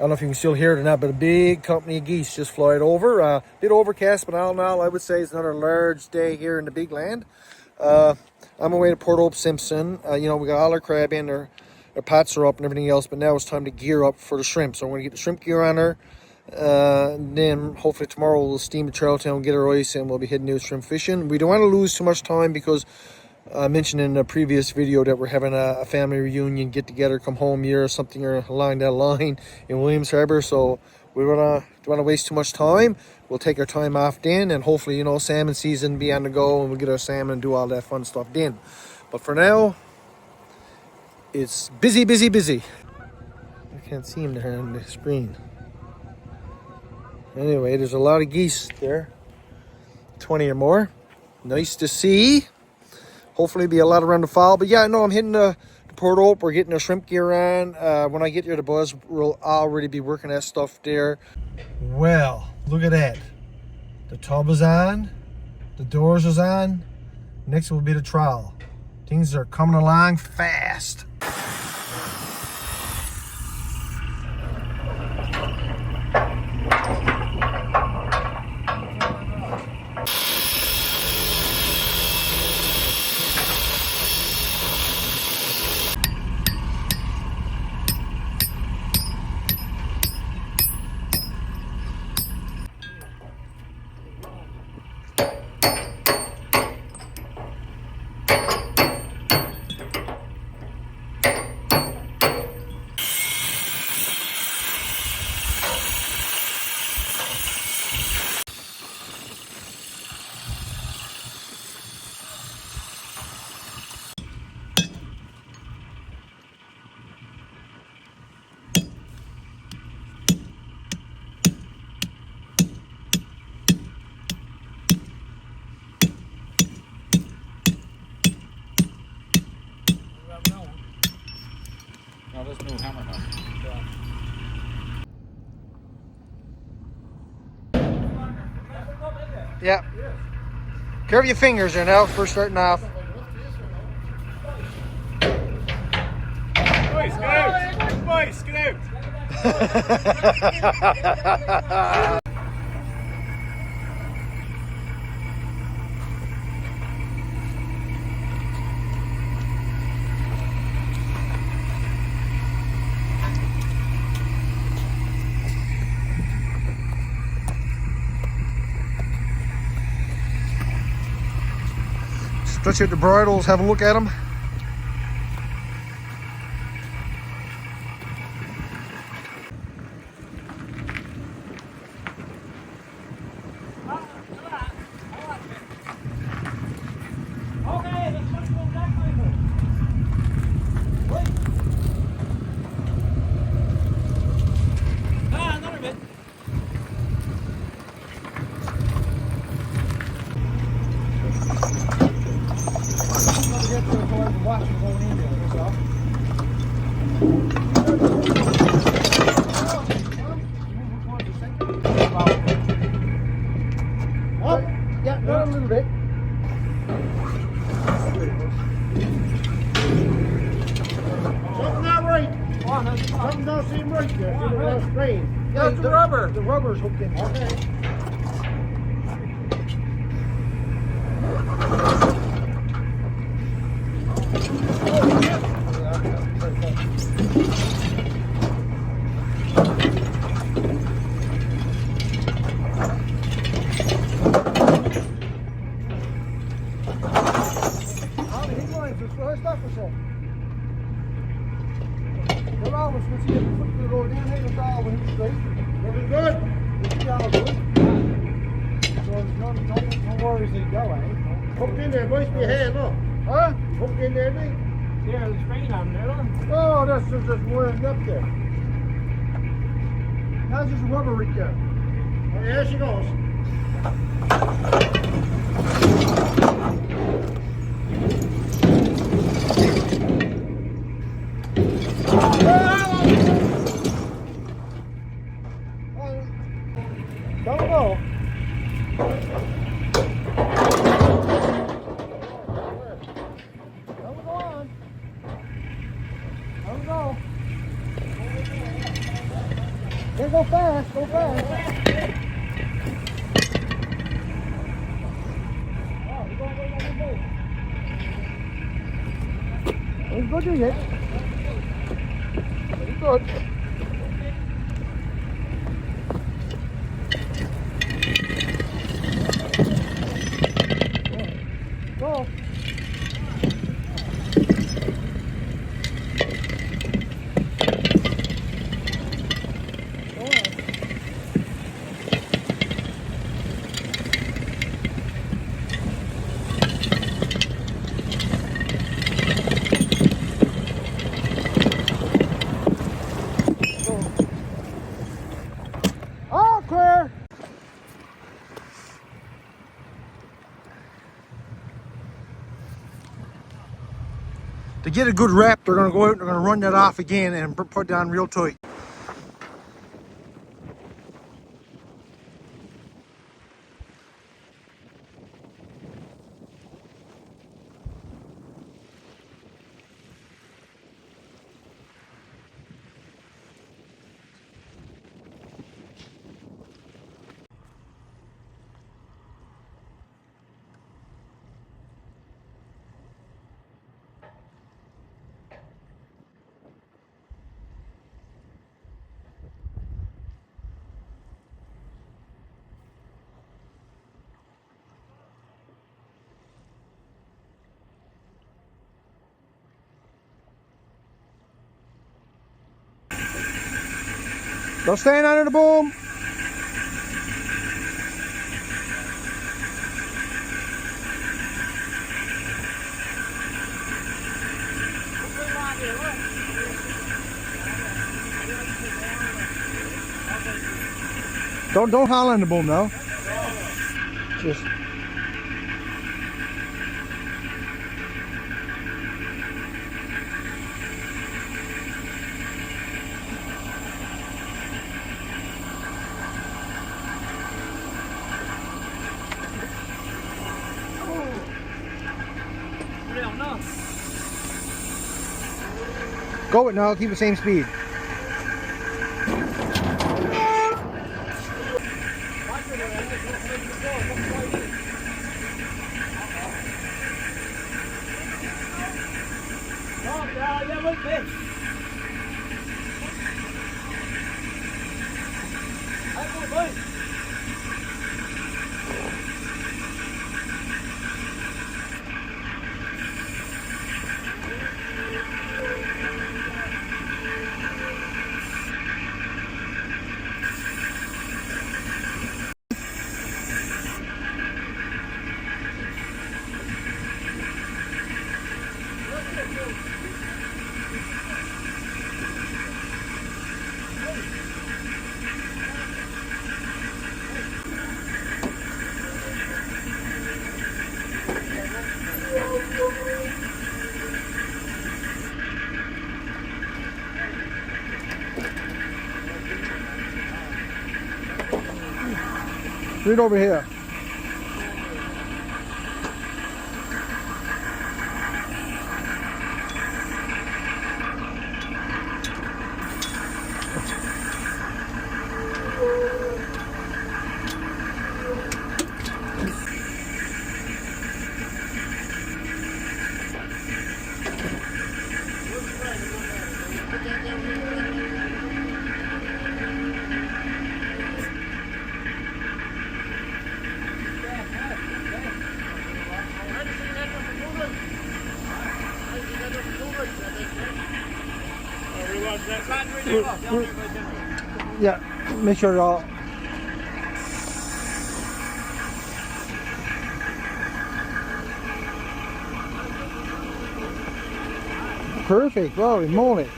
I don't know if you can still hear it or not, but a big company of geese just flied over. Bit overcast, but all in all, I would say it's another large day here in the Bigland. I'm away to Port Hope Simpson. We got all our crab in, their pots are up and everything else, but now it's time to gear up for the shrimp. So I'm going to get the shrimp gear on her. And then hopefully tomorrow we'll steam to Charlottetown, get our ice, and we'll be heading out shrimp fishing. We don't want to lose too much time because I mentioned in a previous video that we're having a family reunion, get together, come home year or something or along that line in Williams Harbour. So we don't want to waste too much time. We'll take our time off then, and hopefully, salmon season be on the go, and we'll get our salmon and do all that fun stuff then. But for now, it's busy, busy, busy. I can't see him there on the screen. Anyway, there's a lot of geese there, 20 or more. Nice to see. Hopefully be a lot around the fall. But yeah, no, I'm hitting the Port Hope. We're getting our shrimp gear on. When I get there, the buzz will already be working that stuff there. Well, look at that. The tub is on. The doors is on. Next will be the trowel. Things are coming along fast. No, there's no hammer now. Yeah. Careful your fingers there now, first starting off. Boys, get out! Boys, get out! Stretch out the bridles, have a look at them. Yeah, not a little bit. Something not right. Something don't seem right there. It's a strain. Yeah, the rubber. The rubber's hooked in. Okay. Looking good. Hooked in there, boys, be hand, look. Huh? Hooked in there, mate. Yeah, the strain on there, look. Oh, that's just wearing up there. That's just rubber right there. Oh, there she goes. Don't go. Don't go on. Don't go. Can't go fast, go fast. It's good, you hit. Very good. Go. All clear. To get a good wrap, they're going to go out and they're going to run that off again and put it down real tight. Don't stand under the boom. Don't holler in the boom now. Just go it now, keep the same speed. Right over here. Yeah, make sure it all. Perfect, holy moly.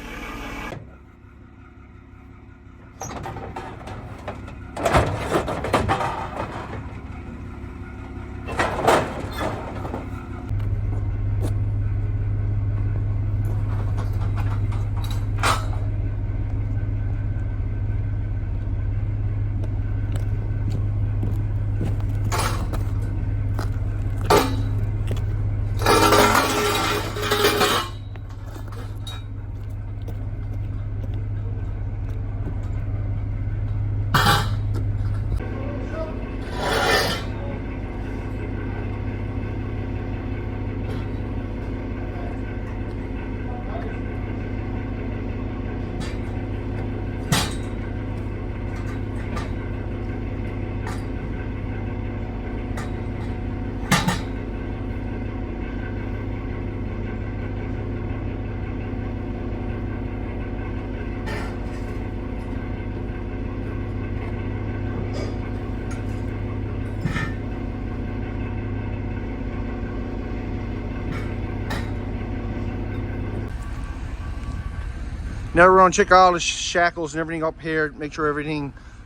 Now we're gonna check all the shackles and everything up here, make sure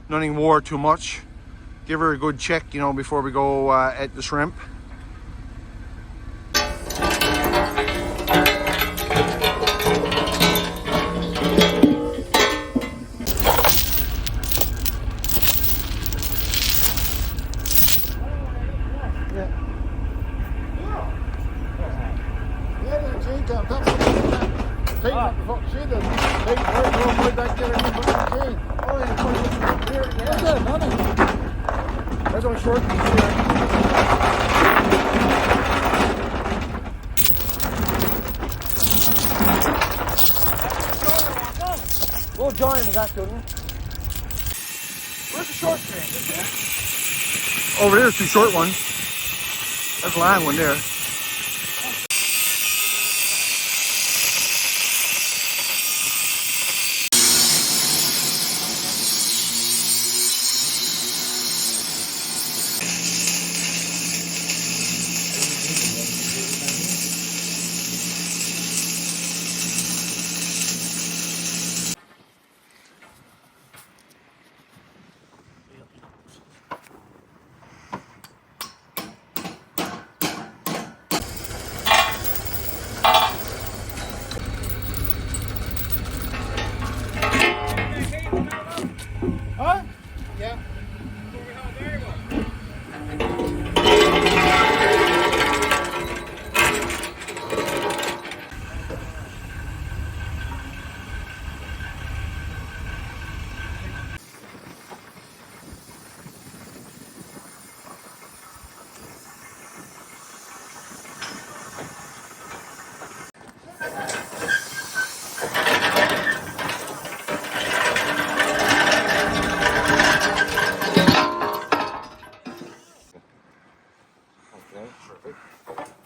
nothing wore too much. Give her a good check, you know, before we go at the shrimp. That's only short piece here. We'll join him, that couldn't. Where's the short string? Over there's two short ones. That's a long one there. Huh? Yeah.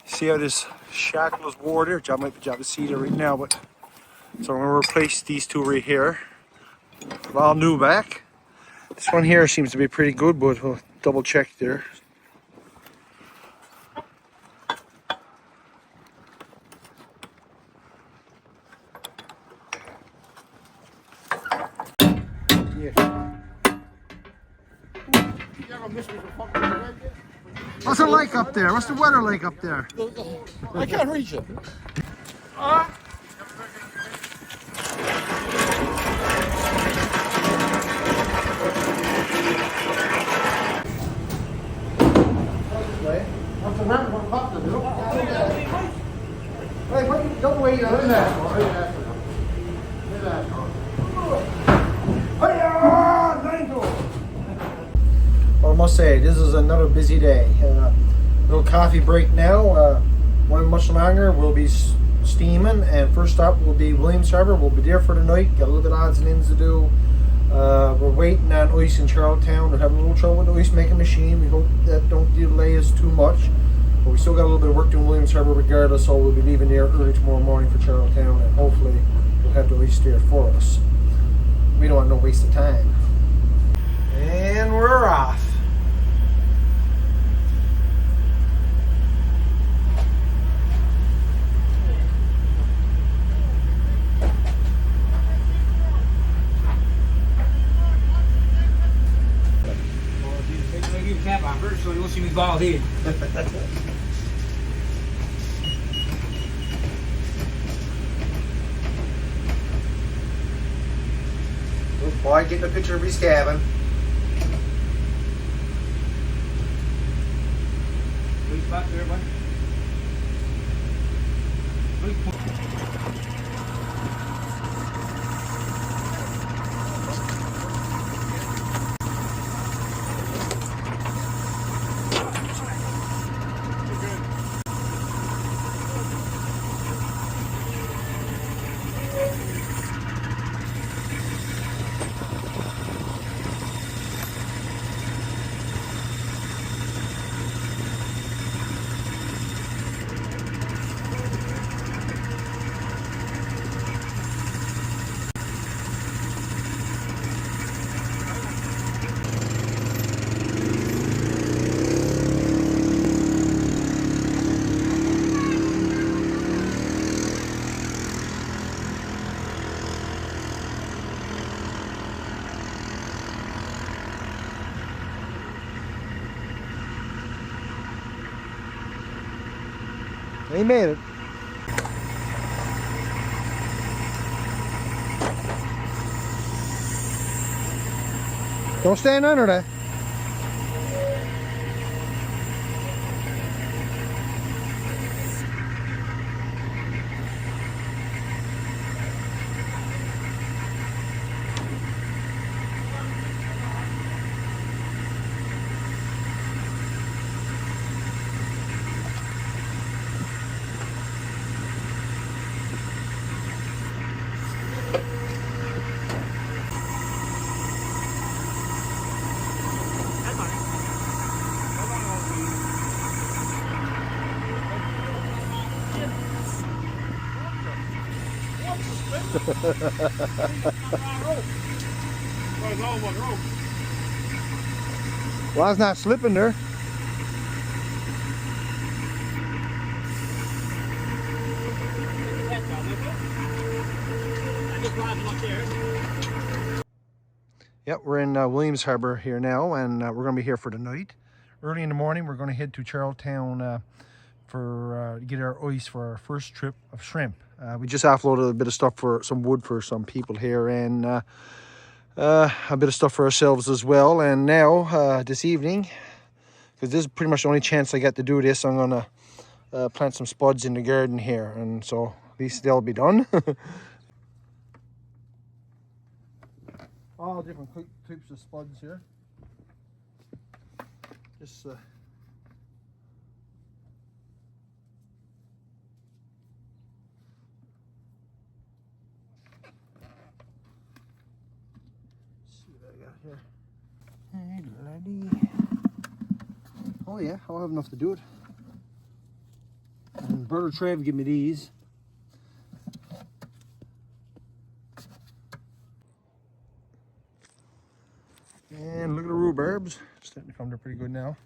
See how this shackle is wore there? John might be able to see it right now, but so I'm gonna replace these two right here. They're all new back. This one here seems to be pretty good, but we'll double check there. What's it like up there? What's the weather like up there? I can't reach it. Don't wait on that. Well, I must say, this is another busy day. Little coffee break now. One much longer, we'll be steaming, and first stop will be Williams Harbour. We'll be there for the night. Got a little bit of odds and ends to do. We're waiting on ice in Charlottetown. We're having a little trouble with the ice making machine. We hope that don't delay us too much. But we still got a little bit of work doing Williams Harbour regardless, so we'll be leaving there early tomorrow morning for Charlottetown, and hopefully we'll have the ice there for us. We don't want no waste of time. And we're off. Cap on first, so you'll see me bald head. Good boy, getting a picture of his cabin. Good spot there, bud. They made it. Don't stand under that. Well, it's not slipping there. Yep, we're in Williams Harbor here now, and we're going to be here for the night. Early in the morning, we're going to head to Charlottetown for get our ice for our first trip of shrimp. We just offloaded a bit of stuff for some wood for some people here, and a bit of stuff for ourselves as well. And now, this evening, because this is pretty much the only chance I get to do this, I'm going to plant some spuds in the garden here, and so at least they'll be done. All different types of spuds here. Just see what I got here. Hey, laddie. Oh yeah, I'll have enough to do it. And Brother Trev give me these. And look at the rhubarbs. Starting to come there pretty good now.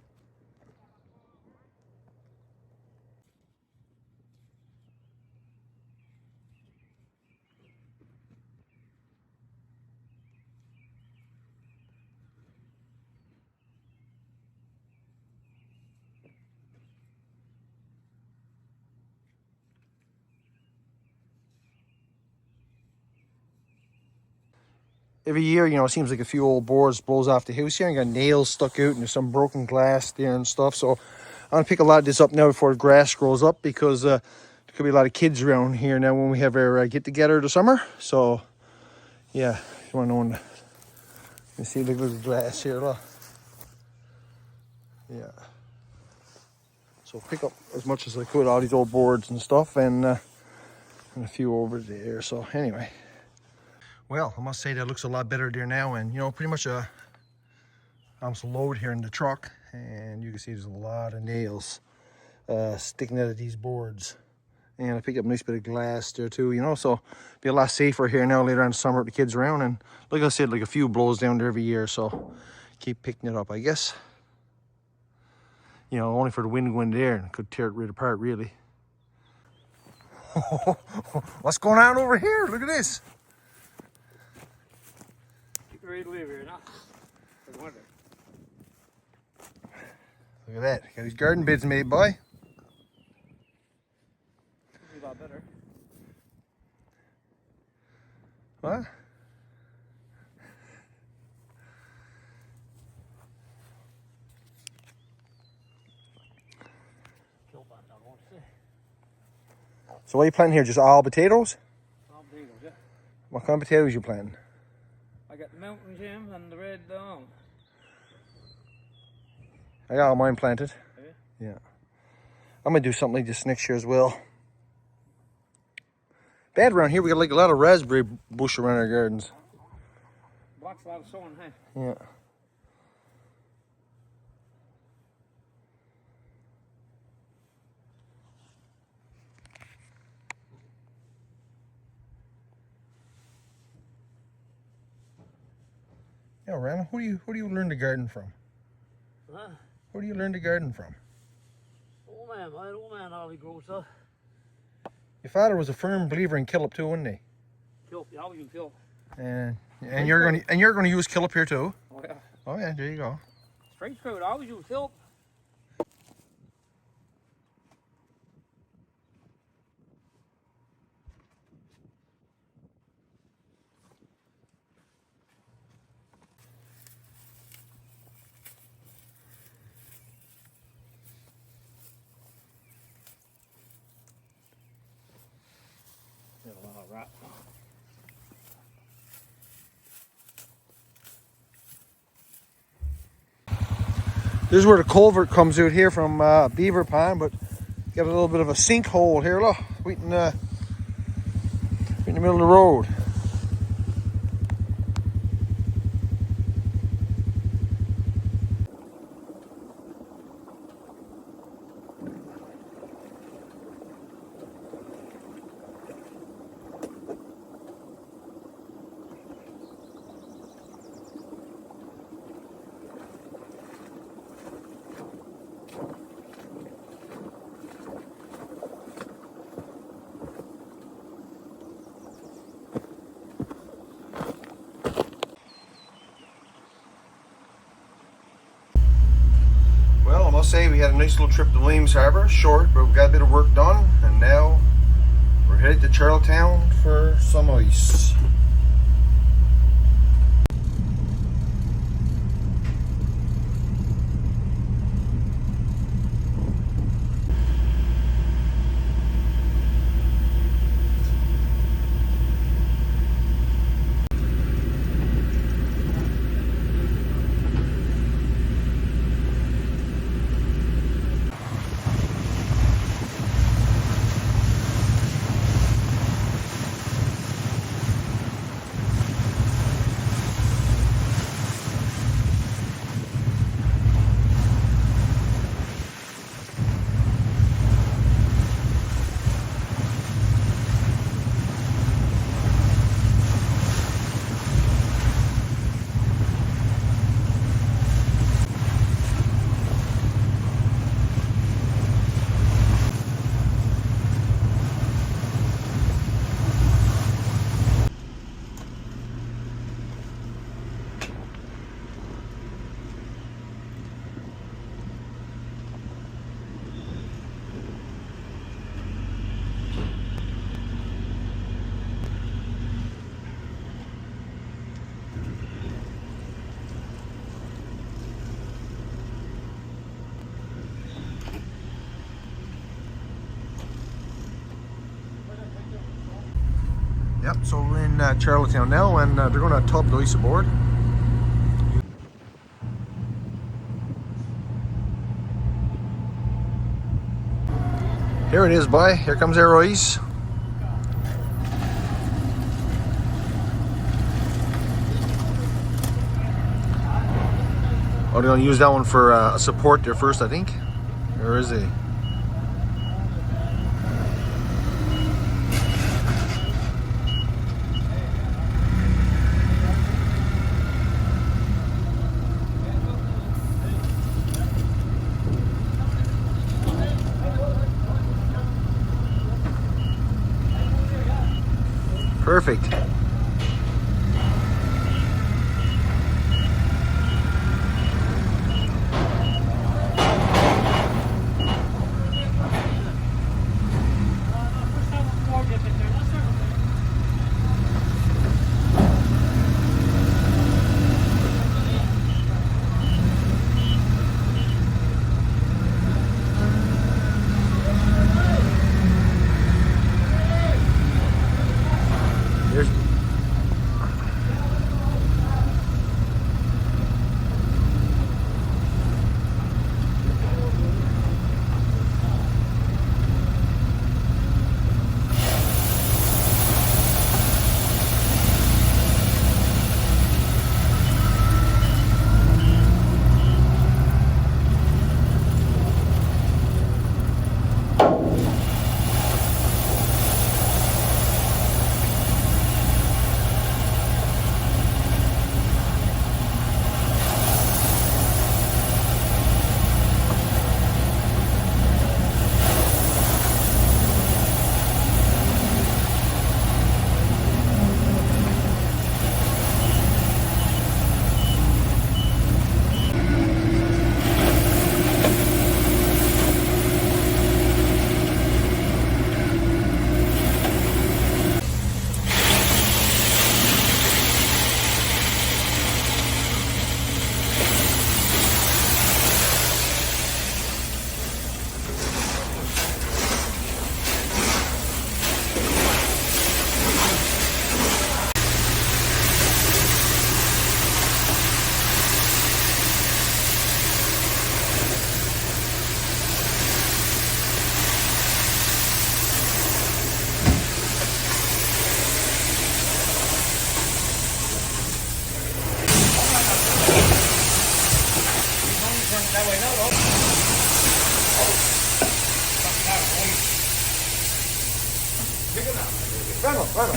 Every year, you know, it seems like a few old boards blows off the house here and got nails stuck out and there's some broken glass there and stuff. So I'm going to pick a lot of this up now before the grass grows up, because there could be a lot of kids around here now when we have our get-together this summer. So, yeah, if you want to know when... You see, look at the glass here, look. Yeah. So pick up as much as I could, all these old boards and stuff, and a few over there. So anyway... Well, I must say that looks a lot better there now, and you know, pretty much almost a load here in the truck, and you can see there's a lot of nails sticking out of these boards, and I picked up a nice bit of glass there too, you know, so be a lot safer here now later on in the summer with the kids around. And like I said, like a few blows down there every year, so keep picking it up, I guess. You know, only for the wind going there, and it could tear it right apart, really. What's going on over here? Look at this. Ready to live here now. For the winter. Look at that. Got these garden beds made, boy. Could be a lot better. What? So what are you planting here? Just all potatoes? All potatoes, yeah. What kind of potatoes you planting? I got the mountain Jim and the red I got all mine planted. Okay. Yeah. I'm gonna do something like this next year as well. Bad around here, we got like a lot of raspberry bush around our gardens. blocks a lot of sowing, hey? Yeah. Yeah, Rana, who do you learn to garden from? Huh? Who do you learn to garden from? Old man, my old man all he grows up. Your father was a firm believer in Killip too, wasn't he? Killip, you always use Killip. And you're gonna use Killip here too. Oh yeah. Oh yeah, there you go. Straight screw, I always use Killip. This is where the culvert comes out here from Beaver Pond, but got a little bit of a sinkhole here. Look, right in the middle of the road. Well, I must say we had a nice little trip to Williams Harbour, short, but we got a bit of work done, and now we're headed to Charlottetown for some ice. Yep, so we're in Charlottetown now, and they're going to tub the ice aboard. Here it is, boy. Here comes our ice. Oh, they're going to use that one for a support there first, I think. Where is he? Perfect. That way, no, no. Pick it up. Run.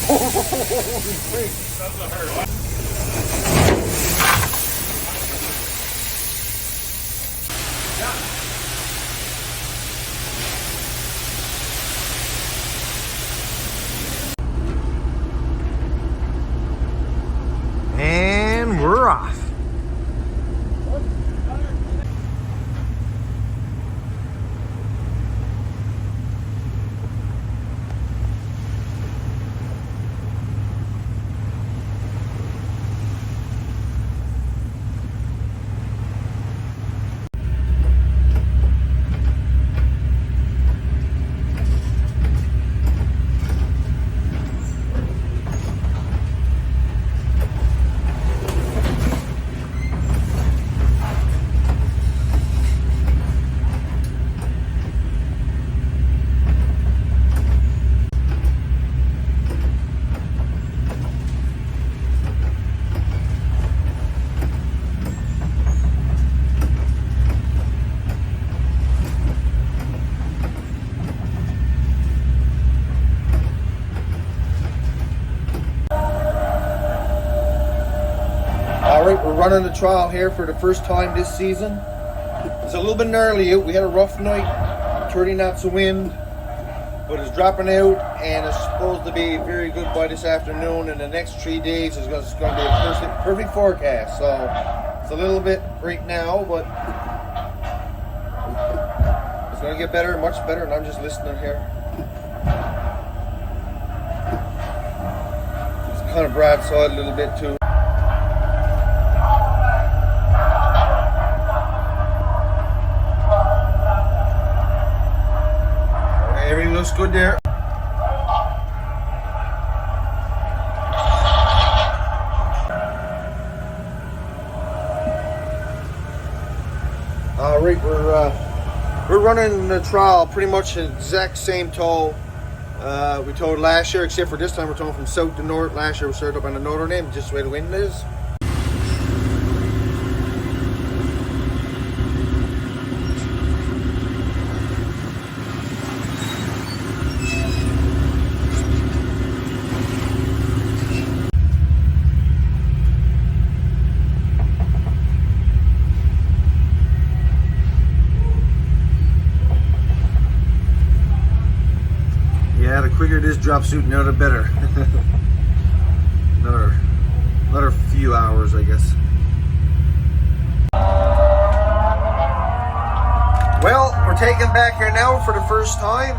Holy freak. That's a hurt. And we're off. Alright, we're running the trial here for the first time this season. It's a little bit gnarly out. We had a rough night, 30 knots of wind, but it's dropping out and it's supposed to be very good by this afternoon, and the next 3 days is going to be a perfect forecast. So it's a little bit right now, but it's going to get better, much better, and I'm just listening here. It's kind of broadside a little bit too. Everything looks good there. All right, we're running the trial pretty much the exact same tow we towed last year, except for this time we're towing from south to north. Last year we started up on the northern end, just the way the wind is. Yeah, the quicker this drops out, now the better. another few hours, I guess. Well, we're taking back here now for the first time.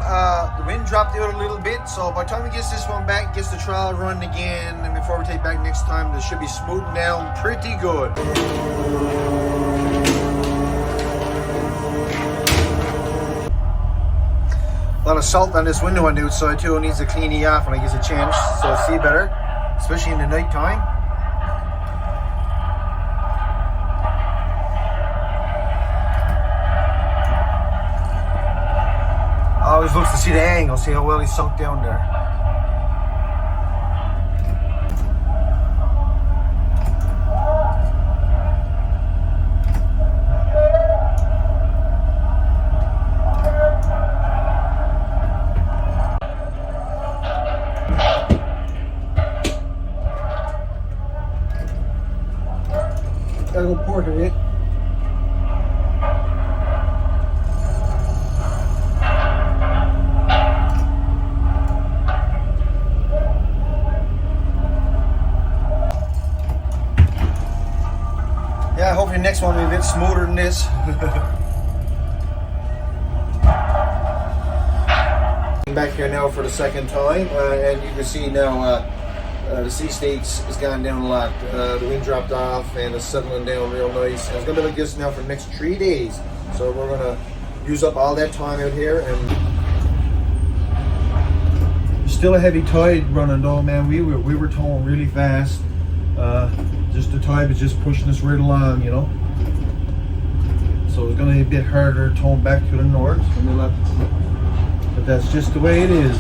The wind dropped out a little bit, so by the time we get this one back, gets the trial run again, and before we take back next time, this should be smoothing down pretty good. A lot of salt on this window on the outside too. It needs to clean it off when I get a chance, so I see better, especially in the night time. I always look to see the angle, see how well he's sunk down there. Gotta go port it. Yeah, hopefully the next one will be a bit smoother than this. Back here now for the second time, and you can see now the sea states has gone down a lot. The wind dropped off and it's settling down real nice. And it's going to be like this now for the next 3 days. So we're going to use up all that time out here. And still a heavy tide running though, man. We were towing really fast. Just the tide was just pushing us right along, you know. So it's going to be a bit harder towing back to the north. But that's just the way it is.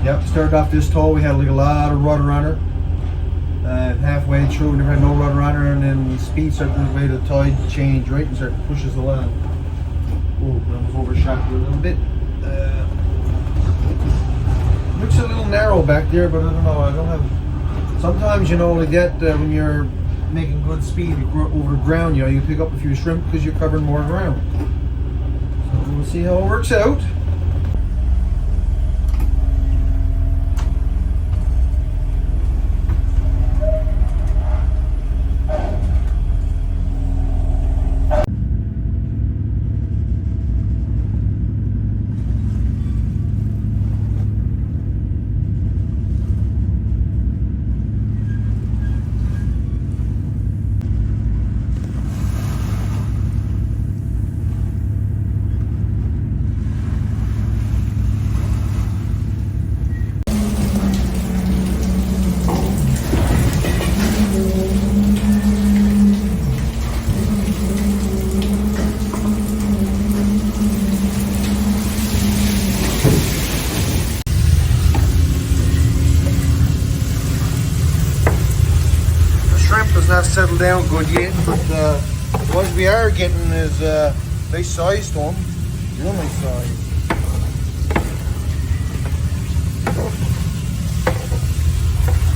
Yep, started off this tow, we had like a lot of rudder on her. Halfway through, we never had no rudder on her, and then the speed started to way the tide change, right, and started to push us along. Oh, that was overshot a little bit. Looks a little narrow back there, but I don't know, I don't have... Sometimes, you know, like that, when you're making good speed over the ground, you know, you pick up a few shrimp because you're covering more ground. So we'll see how it works out. Does not settle down good yet, but the ones we are getting is nice size to them. Real nice size.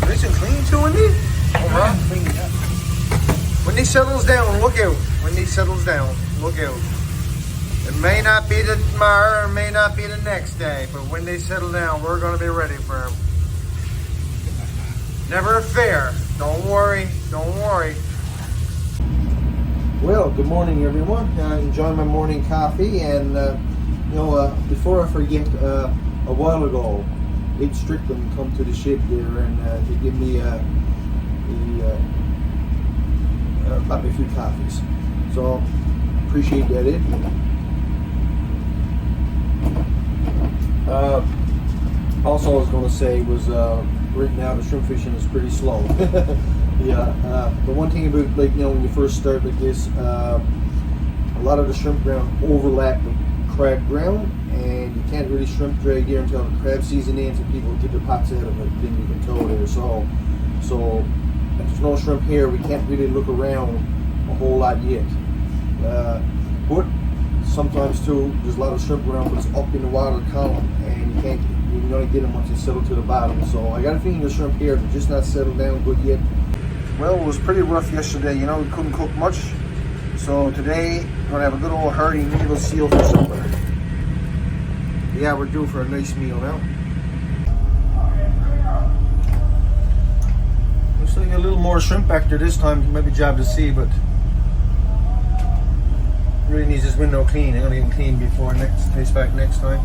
Nice and clean too, isn't it? Oh, clean, yeah. When he settles down, look out. When he settles down, look out. It may not be the tomorrow, it may not be the next day, but when they settle down, we're going to be ready for them. Never fear. Don't worry. Don't worry. Well, good morning, everyone. Enjoying my morning coffee, and you know, before I forget, a while ago, Ed Strickland come to the ship there, and he gave me bought me a few coffees. So appreciate that, Ed. Also, I was going to say was. Right now the shrimp fishing is pretty slow. Yeah, the one thing about, like, you know, when you first start like this, a lot of the shrimp ground overlap with crab ground, and you can't really shrimp drag there until the crab season ends and people get their pots out of it, then you can tow there. So if there's no shrimp here, we can't really look around a whole lot yet. But sometimes too, there's a lot of shrimp ground, but it's up in the water column, and you can only get them once they settle to the bottom. So I got a feeling the shrimp here are just not settled down good yet. Well, it was pretty rough yesterday, you know, we couldn't cook much. So today, we're gonna have a good old hearty needle seal for supper. Yeah, we're due for a nice meal now. Looks like a little more shrimp back there this time. Might be a job to see, but really needs this window clean. I'm gonna get it clean before taste back next time.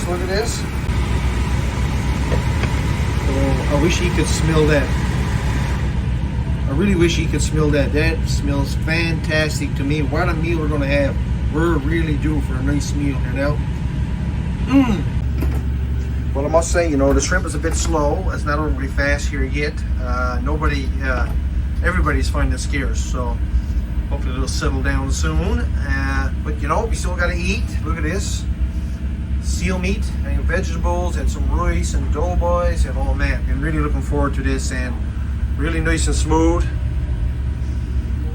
Look at this. Oh, I wish he could smell that. I really wish he could smell that. That smells fantastic to me. What a meal we're going to have. We're really due for a nice meal here now. Well, I must say, you know, the shrimp is a bit slow. It's not overly fast here yet. Everybody's finding it scarce, so hopefully it'll settle down soon. But you know, we still got to eat. Look at this. Seal meat and vegetables and some rice and doughboys, and oh man, I'm really looking forward to this, and really nice and smooth.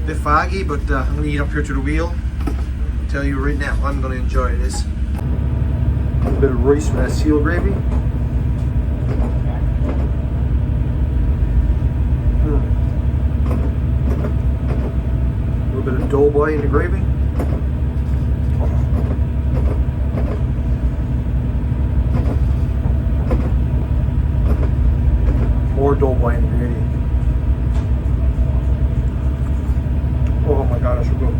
Bit foggy, but I'm gonna eat up here to the wheel. I'll tell you right now, I'm gonna enjoy this. A bit of rice with that seal gravy. A little bit of doughboy in the gravy. More doughboy in the gravy. Oh my god, that's so good.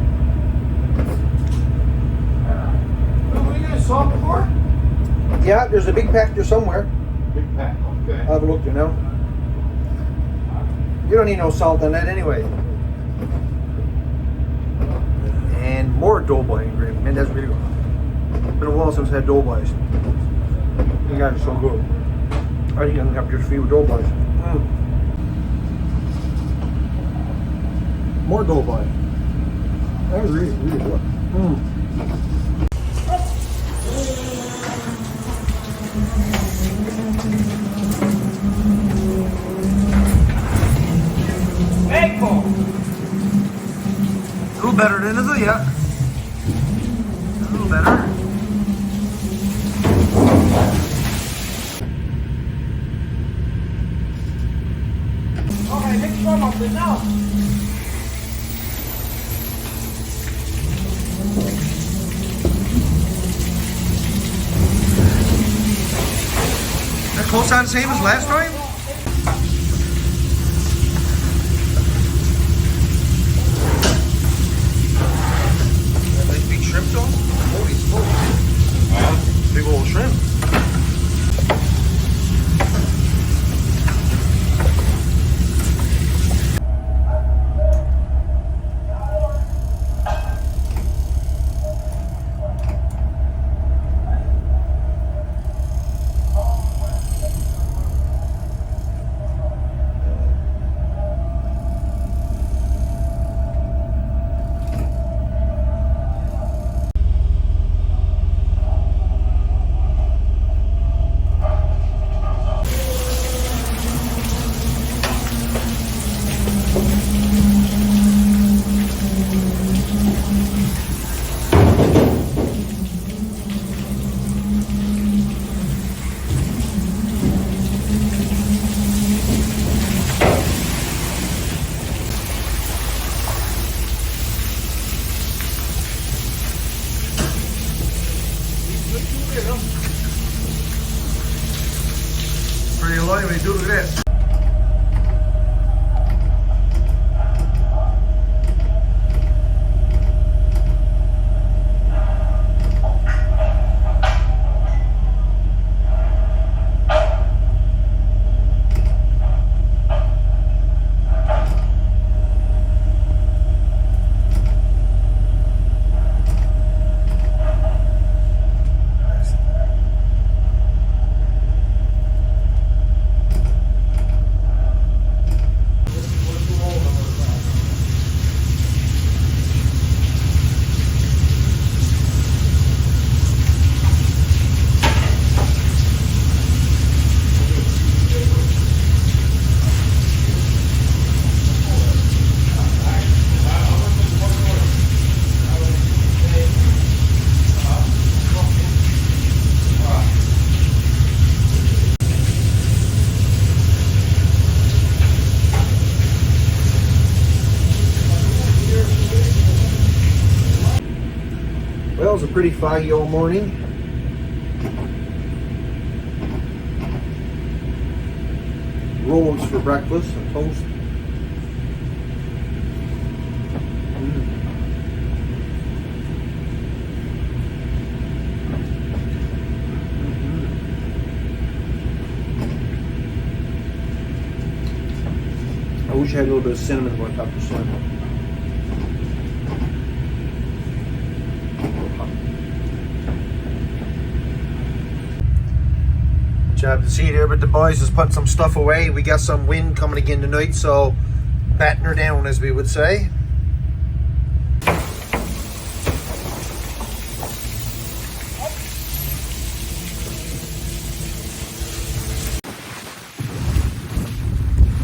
Well, we got salt before? Yeah, there's a big pack there somewhere. Big pack, okay. I'll have a look there now. You don't need no salt on that anyway. And more doughboy in gravy. Man, that's really good. Been a while since I had doughboys. You guys are so good. I think I'm gonna have just a few doughboys. More doughboy. That was really, really good. Thankful. A little better than is it? Yeah. A little better. Okay, mix some of it now. That close on the same as last time? That nice big shrimp though? Holy smokes. Big old shrimp. Pretty light when you do this. Well, it's a pretty foggy old morning. Rolls for breakfast and toast. I wish I had a little bit of cinnamon going top of the cinnamon. Job to see here, but the boys is putting some stuff away. We got some wind coming again tonight, so batten her down, as we would say.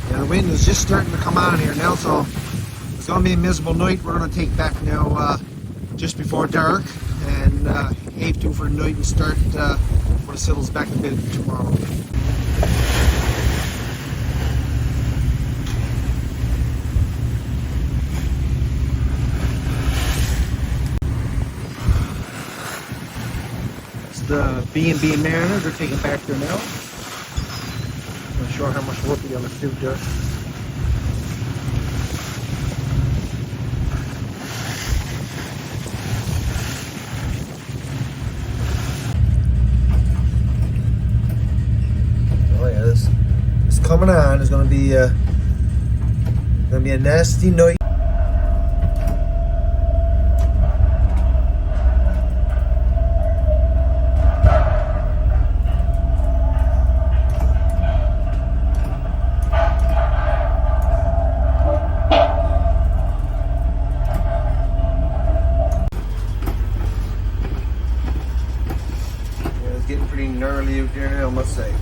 Yeah, the wind is just starting to come on here now, so it's gonna be a miserable night. We're gonna take back now just before dark and heave to for the night and start when it settles back a bit tomorrow. It's the B&B Mariner. They're taking back there now. I'm not sure how much work we got to do there. This coming on is going to be a nasty night. Yeah, it's getting pretty gnarly out there now, I must say.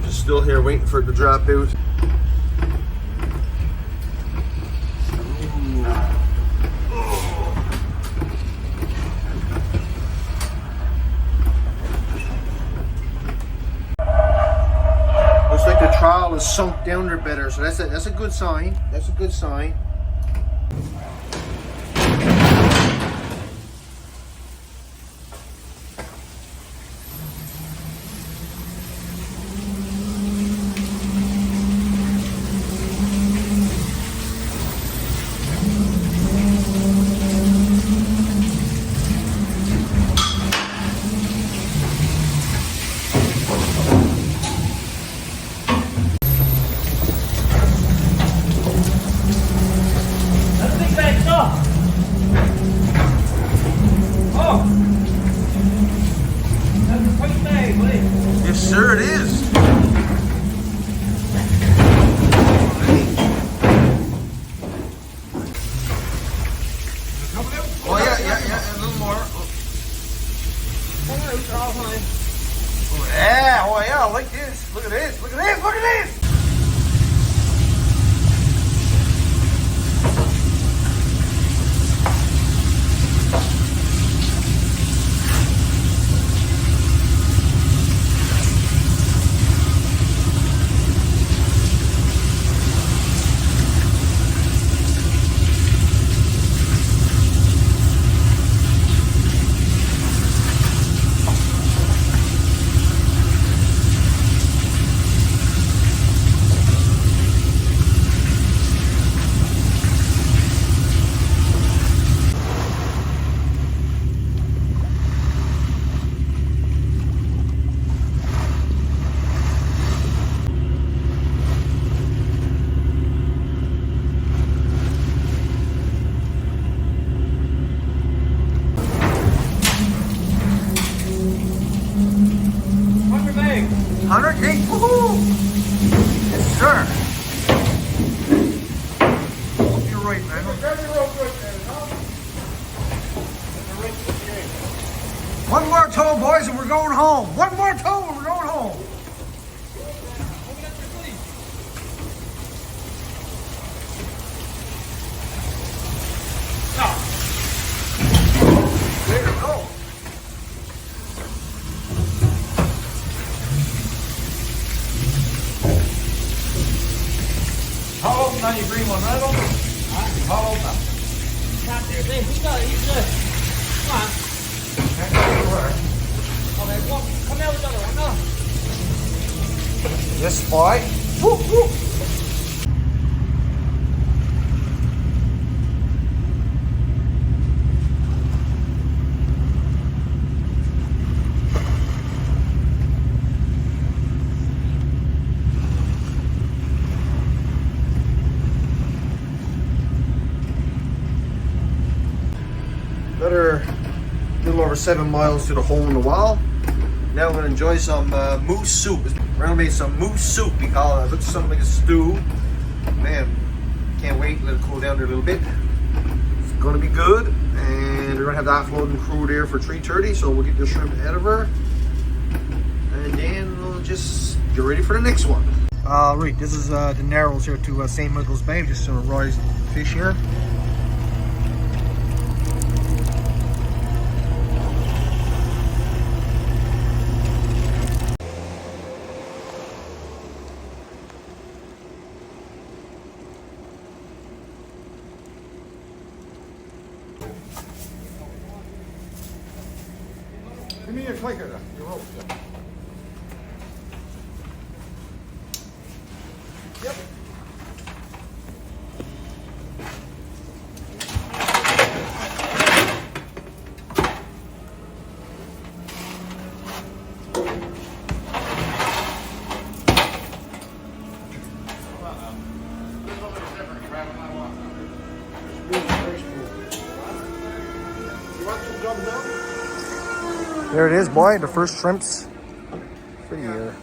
Still here waiting for it to drop out. Ooh. Oh. Looks like the trowel is sunk down there better, so that's a good sign. That's a good sign. Yes, sir, it is. Oh, yeah, a little more. Oh, yeah, I like this. Look at this, look at this, look at this. Woohoo! Yes, sir. You're right, man. One more tow, boys, and we're going home. One more tow, and we're going home. There you go. How old are you, green one? Right on? How old now? Not there. He's good. Come on. Okay, come here with the other one. No. This boy. Whoop, whoop. Another little over 7 miles to the hole in the wall. Now I'm going to enjoy some moose soup. We're going to make some moose soup because it looks something like a stew. Man, can't wait. Let it cool down there a little bit. It's going to be good. And we're going to have the offloading crew there for 3:30, so we'll get the shrimp out of her. And then we'll just get ready for the next one. Right, this is the narrows here to St. Michael's Bay. Just some roast fish here. Give me your clicker, your rope. Yep. There it is, boy, the first shrimps for the year.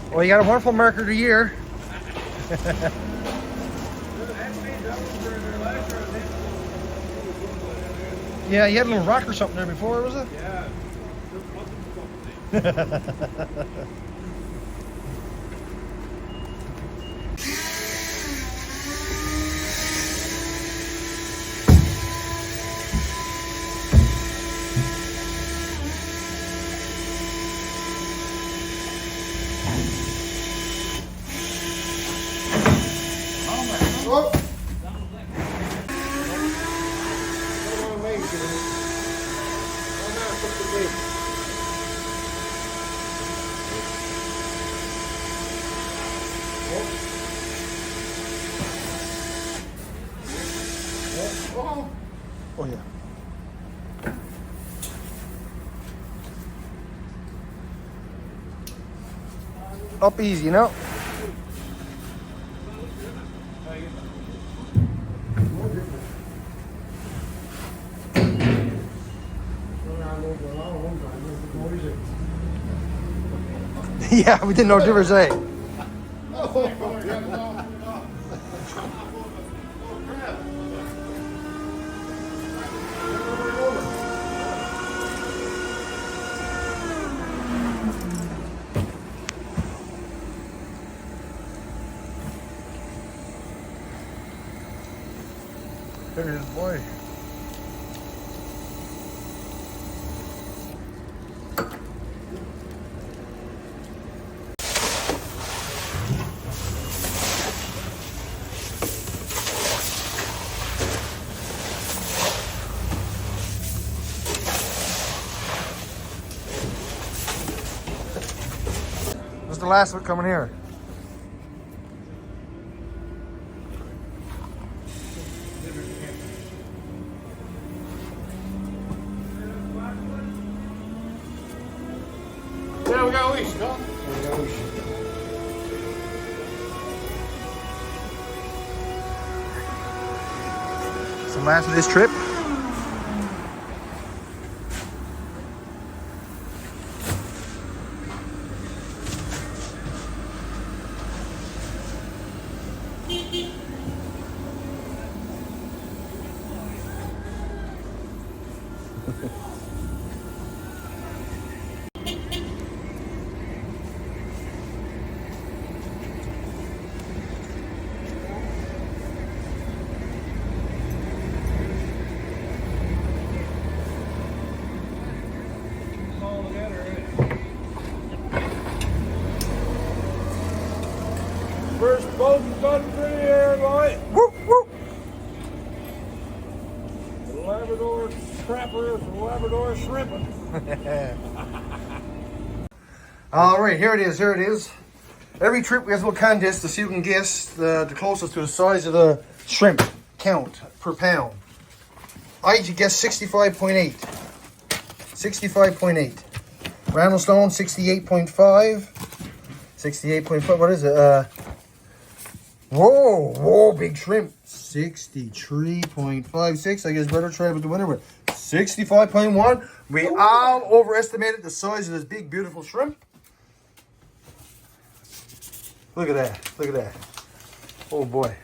Well, you got a wonderful marker of the year. Yeah, you had a little rock or something there before, was it? Yeah. Oh. Oh yeah. Up easy, you know. Yeah, we didn't know difference, eh? There it is, boy. What's the last one coming here? Yeah, we got a leash, huh? We got a leash. It's the last of this trip. First boat in country here, boy. Whoop, whoop. The Labrador crapper, the Labrador shrimping. All right, here it is. Here it is. Every trip we have a little contest to see who can guess the closest to the size of the shrimp count per pound. I guess 65.8. 65.8. Randall Stone 68.5. 68.5. What is it? Whoa, big shrimp. 63.56. I guess Brother tried with the winner with 65.1. We all overestimated the size of this big, beautiful shrimp. Look at that. Look at that. Oh boy.